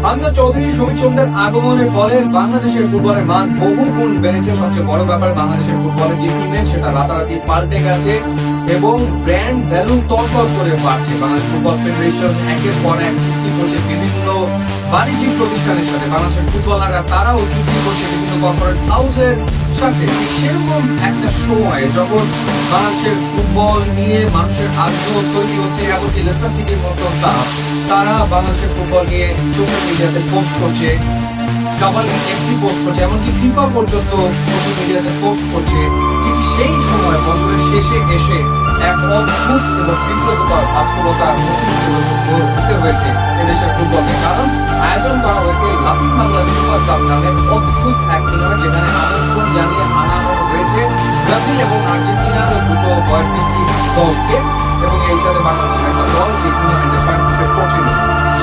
হামজা চৌধুরী, সুমিত সোমদের আগমনের ফলে বাংলাদেশের ফুটবলের মান বহু গুণ বেড়েছে। সবচেয়ে বড় ব্যাপার, বাংলাদেশের ফুটবলের যে ইমেজ সেটা রাতারাতি পাল্টে গেছে এবং ব্র্যান্ড ভ্যালু তরতর করে বাড়ছে। বাংলাদেশ ফুটবল ফেডারেশন একের পর এক চুক্তি করছে বিভিন্ন বাণিজ্যিক প্রতিষ্ঠানের সাথে। বাংলাদেশের ফুটবলাররা তারাও চুক্তি করছে বিভিন্ন কর্পোরেট হাউসের সাথে। সেরকম একটা সময় যখন বাংলাদেশের ফুটবল নিয়ে মানুষের আগ্রহ তৈরি হচ্ছে, এমনকি লেস্টার সিটির মতো ক্লাব তারা বাংলাদেশের ফুটবল নিয়ে সোশ্যাল মিডিয়াতে পোস্ট করছে, কাবাডি এফসি পোস্ট করছে, এমনকি ফিফা পর্যন্ত সোশ্যাল মিডিয়াতে পোস্ট করছে। ঠিক সেই সময় বছরের শেষে এসে এক অদ্ভুত এবং বিব্রতকর বাস্তবতার মুখোমুখি হতে হয়েছে এদেশের ফুটবলকে। কারণ আয়োজন করা হয়েছে লাফিং বাংলাদেশ সুপার কাপ নামে অদ্ভুত এক টুর্নামেন্ট, যেখানে আমন্ত্রণ জানিয়ে আনানো হয়েছে ব্রাজিল এবং আর্জেন্টিনার দুটো বয়সভিত্তিক দলকে, এবং এই সাথে বাংলাদেশের একটা দল এই টুর্নামেন্টে পার্টিসিপেট করছিল।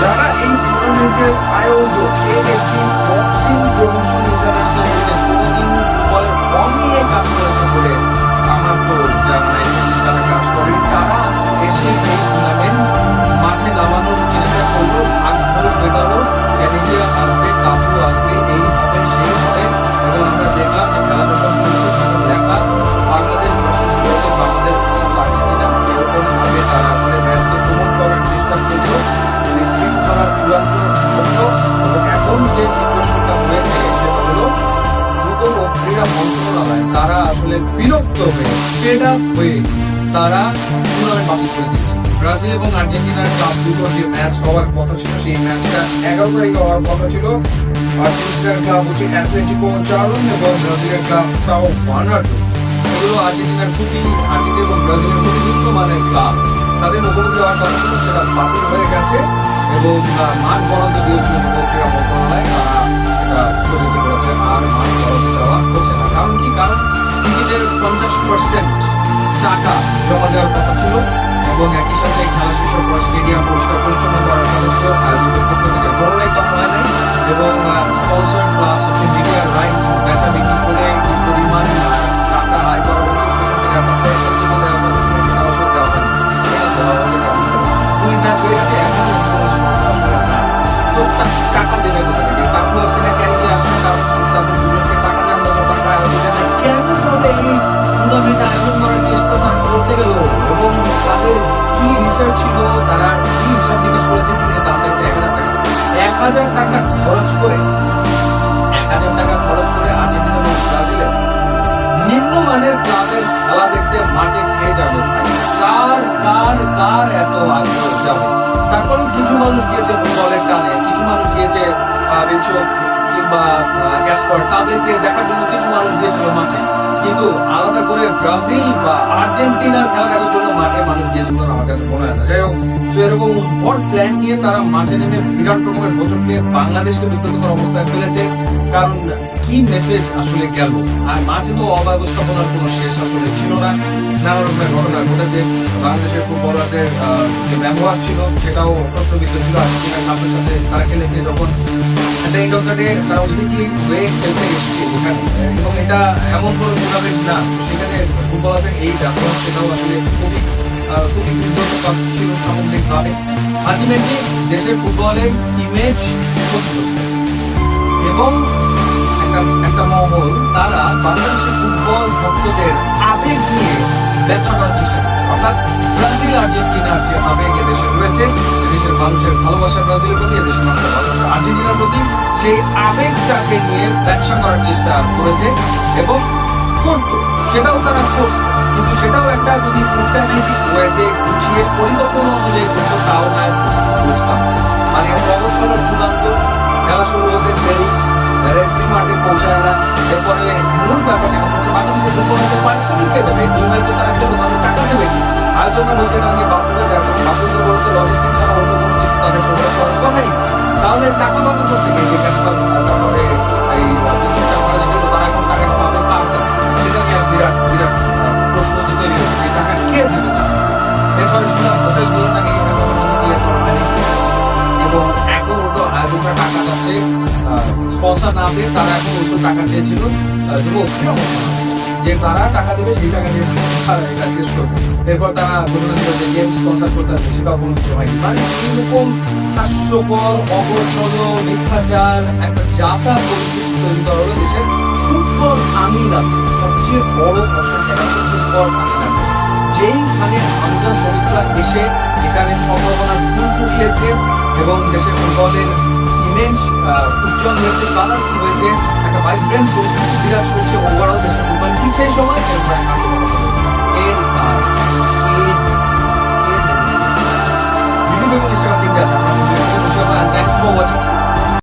যারা এই টুর্নামেন্টের আয়োজক একটি বক্সিং প্রমোশন ইন্টারন্যাশনাল লিমিটেড কোনোদিন ফুটবলের বল নিয়ে কাজ করেছে বলে আমার তো জানা নাই। যারা কাজ করে তারা এসে এই টুর্নামেন্ট মাঠে নামানোর চেষ্টা করলো, ভাগ বেগালো, ম্যানেজার আসবে, কাফু আসবে, এইভাবে সেই হবে। এবং আমরা দেখলাম যে খেলা যখন তখন দেখা Bangladesh versus Bharat, Bangladesh versus Argentina, এরকম ভাবে তারা আসলে ম্যাচকে প্রমোট করার চেষ্টা করলো, রিসিভ করার চূড়ান্ত করলো। এবং এখন যে সিচুয়েশনটা হয়েছে সেটা হলো যুব ও ক্রীড়া মন্ত্রণালয় তারা আসলে বিরক্ত হয়ে, ফেড আপ হয়ে তারা টুর্নামেন্ট বাতিল করে দিয়েছে। ব্রাজিল এবং আর্জেন্টিনার ক্লাব দুটোর যে ম্যাচ হওয়ার কথা ছিল সেই ম্যাচটা 11 তারিখে হওয়ার কথা ছিল। আর্জেন্টিনার ক্লাব হচ্ছে অ্যাথলেটিকো চালন এবং ব্রাজিলের ক্লাব সাও বার্নার্ডো। এগুলো আর্জেন্টিনার খুবই, আর্জেন্টিনা এবং ব্রাজিলের খুবই নিম্নমানের ক্লাব। তাদের মুখোমুখি হওয়ার কথা ছিল, সেটা বাতিল হয়ে গেছে এবং মাঠ বরাদ্দ দিয়েছিল ক্রীড়া মন্ত্রণালয়, তারা সেটা স্থগিত করেছে। আর মাঠ বরাদ্দ দেওয়া হচ্ছে না। কারণ কি? কারণ টিকিটের 50% টাকা জমা দেওয়ার কথা ছিল এবং একই সাথে খেলা শেষের পর স্টেডিয়াম পরিষ্কার পরিচ্ছন্ন করার কথা ছিল, আয়োজকের পক্ষ থেকে বড়রাই করা হয় নাই। এবং স্পন্সর প্লাস মিডিয়ার রাইট বেচা বিক্রি করে কি পরিমাণ টাকা আয় করা হয়েছে সেখান থেকে একটা পয়সা তুলে দেওয়া হয়েছে, সেটা আসলে দেওয়া হয়নি। এটা দেওয়া হবে না। 2 ম্যাচ হয়ে গেছে, এখন কোনো স্পন্সর আসলে না। তো টাকা দেবে কোথা থেকে? কাকু আসে না, ক্যারিজে আসে না, কারণ তাদের দুজনকে টাকা দেওয়ার মতো টাকা আয়োজন নেই। কেন করে এই টুর্নামেন্ট আয়োজন করার চেষ্টা তারা করতে গেল এবং তাদের কি রিসার্চ ছিল, তারা কি হিসাব নিকাশ করেছে কিন্তু তাদের 1,000 টাকা খরচ করে 1,000 টাকা খরচ করে আর্জেন্টিনা এবং ব্রাজিলের নিম্নমানের ক্লাবের খেলা দেখতে মাঠে খেয়ে যাবে। কার কার কার এত আগ্রহ যাবে? তারপরে কিছু মানুষ গিয়েছে ফুটবলের টানে, কিছু মানুষ গিয়েছে বিশ্বক কিংবা গ্যাসপার, তাদেরকে দেখার জন্য কিছু মানুষ গিয়েছিল মাঠে। কিন্তু আলাদা করে ব্রাজিল বা আর্জেন্টিনার খেলা দেখার জন্য মাঠে মানুষ গিয়েছিল না, আমার কাছে মনে হয় না। যাই হোক, এরকম বড় প্ল্যান নিয়ে তারা মাঠে নেমে বিরাট রকমের বছরকে বাংলাদেশকে বিব্রতকর অবস্থায় ফেলেছে। কারণ কি মেসেজ আসলে গেল? আর মাঠে তো অব্যবস্থাপনার কোনো শেষ আসলে ছিল না, নানা রকমের ঘটনা ঘটেছে। বাংলাদেশের ফুটবলারদের যে ব্যবহার ছিল সেটাও প্রশ্নবিদ্ধ ছিল। আর্জেন্টিনার ক্লাবের সাথে তারা খেলেছে যখন এন্ড অফ দ্য ডে তারা অতিথি হয়ে খেলতে এসেছে এখানে, এবং এটা এমন কোনো টুর্নামেন্ট না, সেখানে ফুটবলারদের এই ব্যবহার সেটাও আসলে খুবই খুবই বিব্রতকর ছিল সামগ্রিকভাবে। আলটিমেটলি দেশের ফুটবলের ইমেজ এবং একটা মহল তারা বাংলাদেশের ফুটবল ভক্তদের আবেগ নিয়ে ব্যবসা করার চেষ্টা করছে। অর্থাৎ ব্রাজিল আর্জেন্টিনার যে আবেগ এদেশে রয়েছে, এদেশের মানুষের ভালোবাসা ব্রাজিলের প্রতি, এদেশের মানুষের ভালোবাসা আর্জেন্টিনার প্রতি, সেই আবেগটাকে নিয়ে ব্যবসা করার চেষ্টা করেছে এবং করতো, সেটাও তারা করতো। কিন্তু সেটাও একটা যদি সিস্টেমেটিক ওয়েতে গুছিয়ে পরিকল্পনা অনুযায়ী করতো, তাও না বুঝতাম। মানে অবসর চূড়ান্ত, খেলা শুরু হতে দেরি, রেফারি মাঠে পৌঁছায় না। এরপরে মূল ব্যাপারটা হচ্ছে বাংলাদেশের ফুটবলারদের পারিশ্রমিক কে দেবে? 2 ম্যাচে তারা খেলবে, তাদের টাকা দেবে কি? আয়োজকরা বলছে না, বাস্তবে বাস্তবে বলছে লজিস্টিক ছাড়া অন্য কোনো কিছু তাদের প্রোভাইড করার কথাই। তাহলে টাকা পাবে করতে গিয়ে যে কাজটা, তারপরে এই চিন্তা করার জন্য তারা এখন টাকাটা পাবে কার কাছে, সেটা নিয়ে বিরাট বিরাট প্রশ্ন তৈরি হয়েছে, যে টাকা কে দেবে তারা। এরপরে শুনলাম হোটেলগুলো নাকি এবং এখন উল্টো আয়োজকরা টাকা যাচ্ছে, স্পন্সর না পেয়ে তারা এখন উল্টো টাকা চেয়েছিল যুব ক্রীড়া মন্ত্রণালয়, যে তারা টাকা দেবে, সেই টাকা দিয়ে এটা শেষ করবে। এরপর তারা ঘোষণা দিল যে গেম স্পন্সর করতে হবে, সেটাও কোনো কিছু হয়নি। মানে এরকম হাস্যকর, অগোচর, মিথ্যাচার একটা যাতা পরিস্থিতি তৈরি করা হলো দেশের ফুটবল আঙিনাতে। সবচেয়ে বড় প্রশ্ন সেটা হচ্ছে ফুটবল আঙিনাতে যেইখানে হামজা শরীফরা এসে এখানে সম্ভাবনার ফুল ফুটিয়েছে এবং দেশের ফুটবলের ইমেজ উজ্জ্বল হয়েছে, কালারফুল হয়েছে, একটা ভাইব্রেন্ট পরিস্থিতি বিরাজ করছে ওভারঅল দেশের ফুটবল। ঠিক সেই সময়